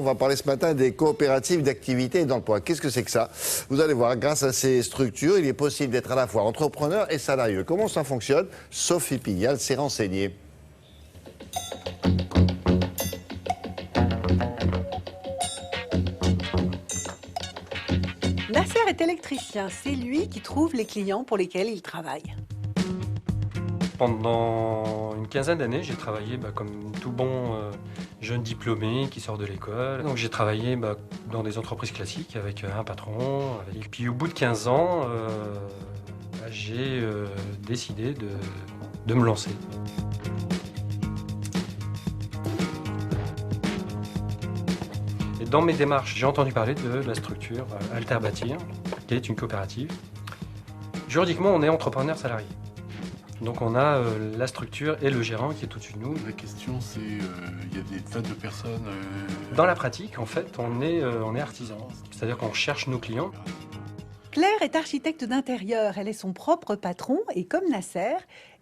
On va parler ce matin des coopératives d'activité et d'emploi. Qu'est-ce que c'est que ça? Vous allez voir, grâce à ces structures, il est possible d'être à la fois entrepreneur et salarié. Comment ça fonctionne? Sophie Pignal s'est renseignée. Nasser est électricien, c'est lui qui trouve les clients pour lesquels il travaille. Pendant une quinzaine d'années, j'ai travaillé comme tout bon jeune diplômé qui sort de l'école. Donc j'ai travaillé dans des entreprises classiques avec un patron. Et puis au bout de 15 ans, j'ai décidé de me lancer. Et dans mes démarches, j'ai entendu parler de la structure Alter Bâtir, qui est une coopérative. Juridiquement, on est entrepreneur salarié. Donc on a la structure et le gérant qui est au-dessus de nous. La question c'est, il y a des tas de personnes... Dans la pratique, en fait, on est artisan. C'est-à-dire qu'on cherche nos clients. Claire est architecte d'intérieur, elle est son propre patron et comme Nasser,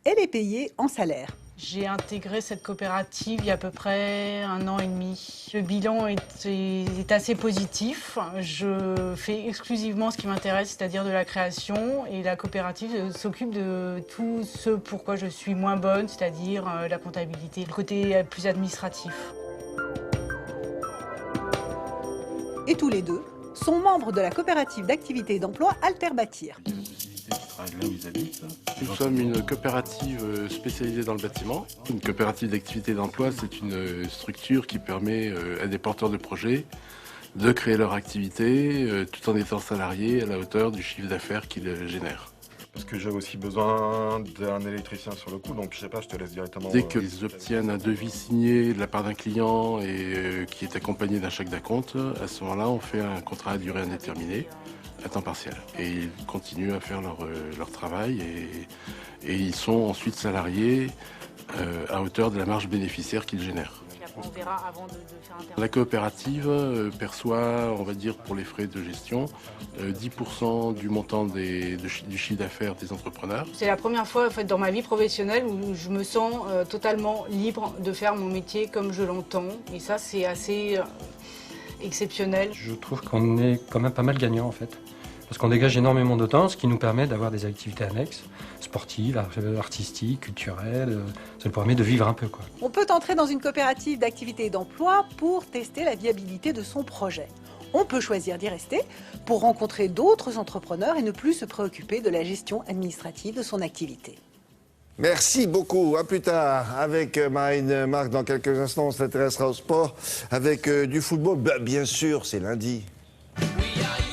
elle est payée en salaire. J'ai intégré cette coopérative il y a à peu près 1 an et demi. Le bilan est assez positif. Je fais exclusivement ce qui m'intéresse, c'est-à-dire de la création. Et la coopérative s'occupe de tout ce pourquoi je suis moins bonne, c'est-à-dire la comptabilité, le côté plus administratif. Et tous les deux sont membres de la coopérative d'activité et d'emploi Alter Bâtir. Là où ils habitent. Nous sommes une coopérative spécialisée dans le bâtiment. Une coopérative d'activité et d'emploi, c'est une structure qui permet à des porteurs de projets de créer leur activité tout en étant salariés à la hauteur du chiffre d'affaires qu'ils génèrent. Parce que j'ai aussi besoin d'un électricien sur le coup, donc je sais pas, je te laisse directement... Dès qu'ils obtiennent un devis signé de la part d'un client et qui est accompagné d'un chèque d'acompte, à ce moment-là, on fait un contrat à durée indéterminée, à temps partiel. Et ils continuent à faire leur travail et ils sont ensuite salariés à hauteur de la marge bénéficiaire qu'ils génèrent. On verra avant de faire un... La coopérative perçoit, on va dire pour les frais de gestion, 10% du montant du chiffre d'affaires des entrepreneurs. C'est la première fois en fait, dans ma vie professionnelle où je me sens totalement libre de faire mon métier comme je l'entends. Et ça, c'est assez exceptionnel. Je trouve qu'on est quand même pas mal gagnant en fait. Parce qu'on dégage énormément de temps, ce qui nous permet d'avoir des activités annexes, sportives, artistiques, culturelles. Ça nous permet de vivre un peu, quoi. On peut entrer dans une coopérative d'activité et d'emploi pour tester la viabilité de son projet. On peut choisir d'y rester pour rencontrer d'autres entrepreneurs et ne plus se préoccuper de la gestion administrative de son activité. Merci beaucoup. À plus tard avec Marine Marc. Dans quelques instants, on s'intéressera au sport avec du football. Bien sûr, c'est lundi. We are